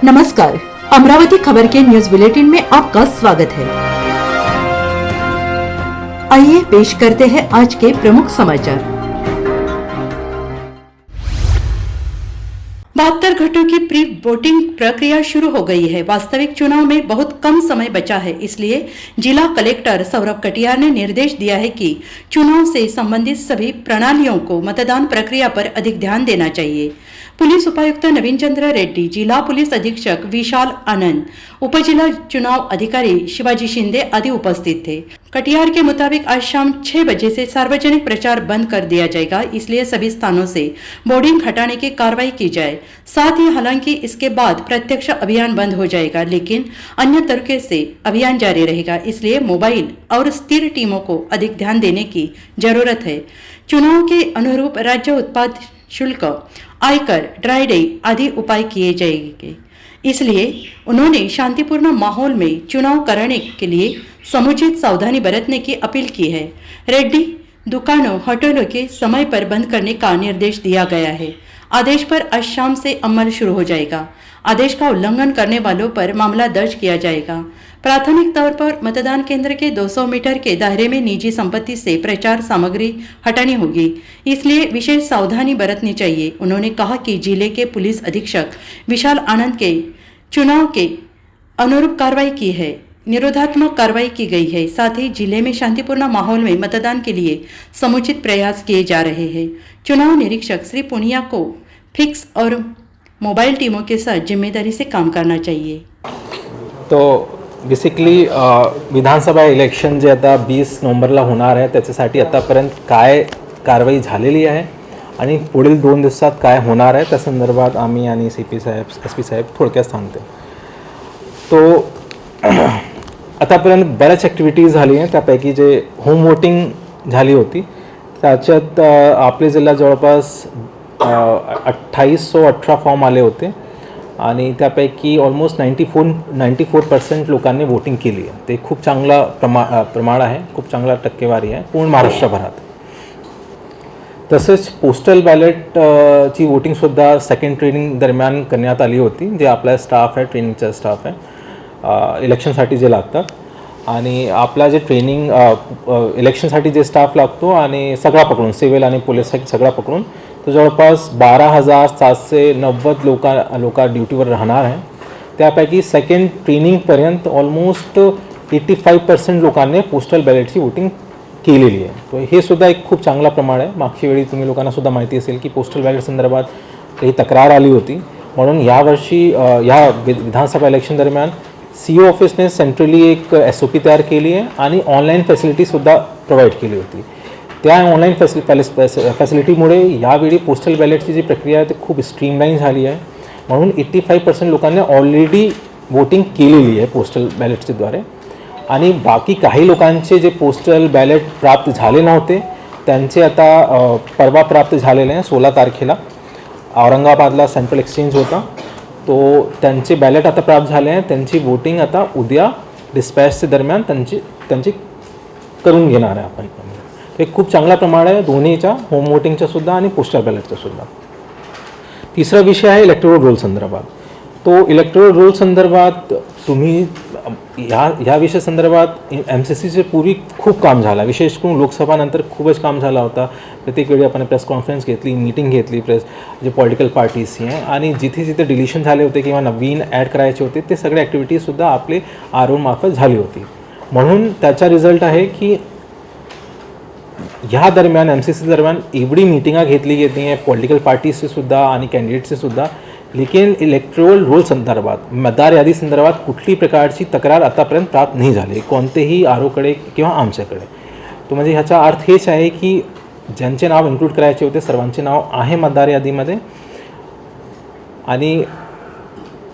नमस्कार, अमरावती खबर के news bulletin में आपका स्वागत है। आइए पेश करते हैं आज के प्रमुख समाचार। 72 घंटों की प्री वोटिंग प्रक्रिया शुरू हो गई है। वास्तविक चुनाव में बहुत कम समय बचा है, इसलिए जिला कलेक्टर सौरभ कटियार ने निर्देश दिया है कि चुनाव से संबंधित सभी प्रणालियों को मतदान प्रक्रिया पर अधिक ध्यान देना चाहिए। पुलिस उपायुक्त नवीन चंद्र रेड्डी, जिला पुलिस अधीक्षक विशाल आनंद, उपजिला चुनाव अधिकारी शिवाजी शिंदे आदि उपस्थित थे। कटियार के मुताबिक आज शाम 6 बजे से सार्वजनिक प्रचार बंद कर दिया जाएगा, इसलिए सभी स्थानों से बोर्डिंग हटाने की कार्रवाई की जाए। साथ ही हालांकि इसके बाद प्रत्यक्ष अभियान बंद हो जाएगा, लेकिन अन्य तरीके से अभियान जारी रहेगा, इसलिए मोबाइल और स्थिर टीमों को अधिक ध्यान देने की जरूरत है। चुनाव के अनुरूप राज्य उत्पाद शुल्क, आयकर, ड्राई डे आदि उपाय किए जाएंगे, इसलिए उन्होंने शांतिपूर्ण माहौल में चुनाव कराने के लिए समुचित सावधानी बरतने की अपील की है। रेड्डी दुकानों, होटलों के समय पर बंद करने का निर्देश दिया गया है। आदेश पर आज शाम से अमल शुरू हो जाएगा। आदेश का उल्लंघन करने वालों पर मामला दर्ज किया जाएगा। प्राथमिक तौर पर मतदान केंद्र के 200 मीटर के दायरे में निजी संपत्ति से प्रचार सामग्री हटानी होगी, इसलिए विशेष सावधानी बरतनी चाहिए। उन्होंने कहा कि जिले के पुलिस अधीक्षक विशाल आनंद के चुनाव के अनुरूप कार्रवाई की है, निरोधात्मक कार्रवाई की गई है। साथ ही जिले में शांतिपूर्ण माहौल में मतदान के लिए समुचित प्रयास किए जा रहे हैं। चुनाव निरीक्षक श्री पुनिया को फिक्स और मोबाइल टीमों के साथ जिम्मेदारी से काम करना चाहिए। तो बेसिकली विधानसभा इलेक्शन जे आता 20 नोव्हेंबरला होणार आहे, त्याच्यासाठी आतापर्यंत काय कारवाई झालेली आहे आणि पुढील 2 दिवसात काय होणार आहे त्या संदर्भात आम्ही आणि CP साहेब, SP साहेब थोडक्यात सांगते। तो आतापर्यंत बऱ्याच ॲक्टिव्हिटीज झाली आहे, त्यापैकी जे होम वोटिंग झाली होती त्याच्यात आपले जिल्हा जवळपास 2818 फॉर्म आले होते आणि त्यापैकी ऑलमोस्ट 94% लोकांनी वोटिंग केली आहे। ते खूप चांगला प्रमाण आहे, खूप चांगला टक्केवारी आहे पूर्ण महाराष्ट्रभरात। तसंच पोस्टल बॅलेट ची वोटिंगसुद्धा सेकंड ट्रेनिंग दरम्यान करण्यात आली होती, जे आपला स्टाफ आहे, ट्रेनिंगचा स्टाफ आहे इलेक्शनसाठी जे लागतात। आणि आपला जे ट्रेनिंग इलेक्शनसाठी जे स्टाफ लागतो आणि सगळा पकडून सिव्हिल आणि पोलीससाठी सगळा पकडून तो जवळपास 12,790 लोक ड्युटीवर राहणार आहे। त्यापैकी सेकंड ट्रेनिंगपर्यंत ऑलमोस्ट 85% लोकांनी पोस्टल बॅलेटची वोटिंग केलेली आहे। तो हे सुद्धा एक खूप चांगला प्रमाण आहे। मागच्या वेळी तुम्ही लोकांना सुद्धा माहिती असेल की पोस्टल बॅलेट संदर्भात काही तक्रार आली होती, म्हणून यावर्षी या विधानसभा इलेक्शन दरम्यान CO ऑफिसने सेंट्रली एक SOP तयार केली आहे आणि ऑनलाईन फॅसिलिटीसुद्धा प्रोव्हाइड केली होती। त्या ऑनलाईन फॅसिलिटीमुळे यावेळी पोस्टल बॅलेटची जी प्रक्रिया आहे ती खूप स्ट्रीमलाईन झाली आहे, म्हणून 85% लोकांनी ऑलरेडी वोटिंग केलेली आहे पोस्टल बॅलेटच्याद्वारे। आणि बाकी काही लोकांचे जे पोस्टल बॅलेट प्राप्त झाले नव्हते त्यांचे आता परवा प्राप्त झालेले आहे। 16 तारखेला औरंगाबादला सेंट्रल एक्सचेंज होता, तो त्यांचे बॅलेट आता प्राप्त झाले आहे। त्यांची वोटिंग आता उद्या डिस्पॅचच्या दरम्यान त्यांची करून घेणार आहे आपण। एक खूप चांगला प्रमाण आहे दोन्हीच्या, होम वोटिंगचा सुद्धा आणि पोस्टल बॅलेटचा सुद्धा। तिसरा विषय आहे इलेक्टोरल रोल संदर्भात। तो इलेक्टोरल रोल संदर्भात तुम्ही ह्या विषय संदर्भात MCCचे पूर्वी खूप काम झाला, विशेष करून लोकसभानंतर खूपच काम झाला होता। प्रत्येक वेळी आपण प्रेस कॉन्फरन्स घेतली, मीटिंग घेतली जे पॉलिटिकल पार्टीजची आहे, आणि जिथे जिथे डिलिशन झाले होते किंवा नवीन ॲड करायचे होते ते सगळे ॲक्टिव्हिटीजसुद्धा आपले RO मार्फत झाली होती। म्हणून त्याचा रिझल्ट आहे की ह्या दरम्यान MCC दरम्यान एवढी मीटिंगा घेतली गेली आहे पॉलिटिकल पार्टीजचे सुद्धा आणि कॅन्डिडेट्सचे सुद्धा, लेकिन इलेक्टोरल रोल संदर्भात, मतदार यादी संदर्भात कुठली प्रकारची तक्रार आतापर्यंत प्राप्त नाही झाली कोणतेही ROकडे किंवा आमच्याकडे। तो म्हणजे ह्याचा अर्थ हेच आहे की ज्यांचे नाव इन्क्लूड करायचे होते सर्वांचे नाव आहे मतदार यादीमध्ये, आणि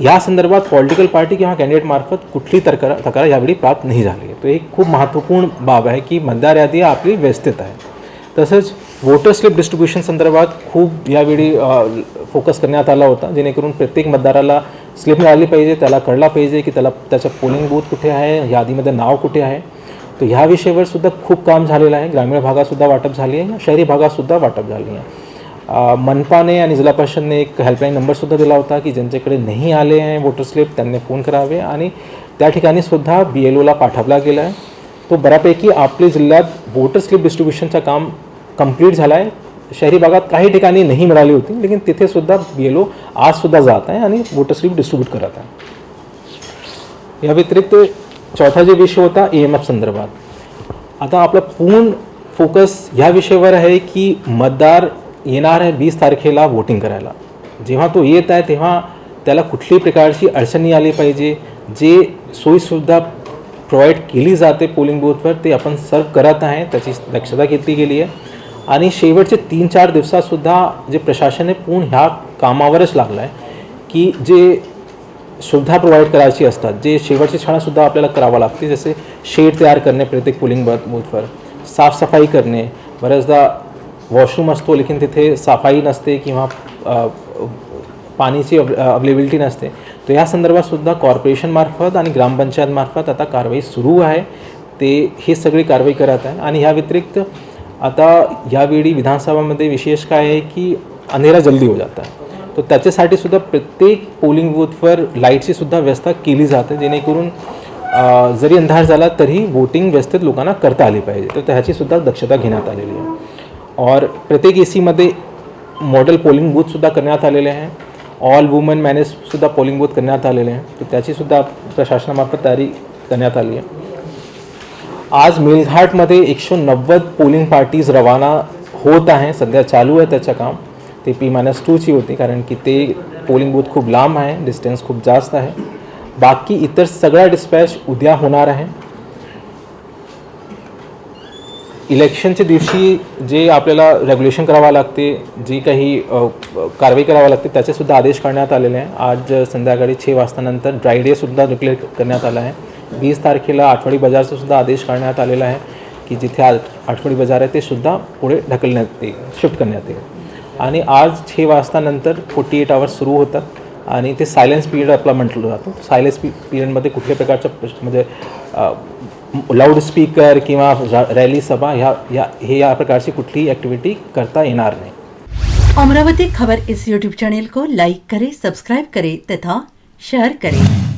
या संदर्भात पॉलिटिकल पार्टी किंवा कॅन्डिडेट मार्फत कुठली तक्रार यावेळी प्राप्त नाही झाली। तो एक खूप महत्त्वपूर्ण बाब आहे की मतदार यादी आपली व्यवस्थित आहे। तसंच वोटर स्लिप डिस्ट्रीब्युशन संदर्भात खूप यावेळी फोकस करण्यात आला होता, जेणेकरून प्रत्येक मतदाराला स्लिप मिळाली पाहिजे, त्याला कळला पाहिजे की त्याचा पोलिंग बूथ कुठे आहे, यादीमध्ये नाव कुठे आहे। तो ह्या विषयावर सुद्धा खूप काम झालेलं आहे। ग्रामीण भागात सुद्धा वाटप झाली आहे, शहरी भागात सुद्धा वाटप झाली आहे। मनपा ने आणि जिल्हा परिषदने एक हेल्पलाईन नंबरसुद्धा दिला होता की ज्यांच्याकडे नाही आले आहे वोटर स्लिप त्यांनी फोन करावे आणि त्या ठिकाणी सुद्धा BLOला पाठवला गेला आहे. तो बऱ्यापैकी आपल्या जिल्ह्यात वोटर स्लिप डिस्ट्रीब्युशनचं काम कंप्लीट झालं आहे. शहरी भागात काही ठिकाणी नाही मिळाली होती लेकिन तिथे सुद्धा BLO आजसुद्धा जात आहे आणि वोटर स्लिप डिस्ट्रीब्यूट करत आहे. या व्यतिरिक्त चौथा जो विषय होता AMF संदर्भात. आता आपला पूर्ण फोकस ह्या विषयावर आहे की मतदार येणार आहे 20 तारखेला वोटिंग करायला. जेव्हा तो येत आहे तेव्हा त्याला कुठल्याही प्रकारची अडचण नाही आली पाहिजे. जे सोयीसुविधा प्रोव्हाइड केली जाते पोलिंग बूथवर ते आपण सर्व करत आहे, त्याची दक्षता घेतली गेली आहे. आणि शेवटचे 3-4 दिवसातसुद्धा जे प्रशासनाने पूर्ण ह्या कामावरच लागलं आहे की जे सुविधा प्रोव्हाइड करायची असतात, जे शेवटची क्षणासुद्धा आपल्याला करावं लागते, जसे शेड तयार करणे प्रत्येक पोलिंग बूथवर, साफसफाई करणे. बऱ्याचदा वॉशरूम असतो लेकिन तिथे सफाई नसते किंवा पाण्याची अवेलेबिलिटी नसते. तर या संदर्भातसुद्धा कॉर्पोरेशनमार्फत आणि ग्रामपंचायतमार्फत आता कारवाई सुरू आहे. ते हे सगळी कारवाई करत आहे. आणि ह्या व्यतिरिक्त आता यावेळी विधानसभामध्ये विशेष काय आहे की अंधेरा जल्दी हो जाता है, तो त्याच्यासाठी सुद्धा प्रत्येक पोलिंग बूथवर लाईटची सुद्धा व्यवस्था केली जाते जेणेकरून जरी अंधार झाला तरी वोटिंग व्यवस्थित लोकांना करता आली पाहिजे. तर त्याची सुद्धा दक्षता घेण्यात आलेली आहे. और प्रत्येक AC मध्ये मॉडेल पोलिंग बूथसुद्धा करण्यात आलेले आहे. ऑल वुमेन मॅनेजसुद्धा पोलिंग बूथ करण्यात आलेले आहे. तर त्याचीसुद्धा प्रशासनामार्फत तयारी करण्यात आली आहे. आज मेलघाटमध्ये 190 पोलिंग पार्टीज रवाना होत आहे. सध्या चालू आहे त्याचं काम. ते P-2ची होती कारण की ते पोलिंग बूथ खूप लांब आहे, डिस्टन्स खूप जास्त आहे. बाकी इतर सगळा डिस्पॅच उद्या होणार आहे. इलेक्शनच्या दिवशी जे आपल्याला रेग्युलेशन करावं लागते, जी काही कारवाई करावं लागते त्याचेसुद्धा आदेश करण्यात आलेले आहे. आज संध्याकाळी 6 वाजतानंतर ड्राय डेसुद्धा डिक्लेअर करण्यात आला आहे. 20 तारखेला आठवडी बाजारचा सुद्धा आदेश करण्यात आलेला आहे की जिथे आठवडी बाजार आहे ते सुद्धा पुढे ढकलण्यात येईल, शिफ्ट करण्यात येईल. आणि आज 6 वाजतानंतर 48 आवर्स सुरू होतात आणि ते सायलेन्स पिरियड आपला म्हटलं जातो. सायलेन्स पिरियडमध्ये कुठल्या प्रकारचं म्हणजे लाऊडस्पीकर किंवा रॅली सभा या प्रकारची कुठलीही ॲक्टिव्हिटी करता येणार नाही. अमरावती खबर इस YouTube चैनल को लाइक करें, सब्सक्राइब करें तथा शेयर करें.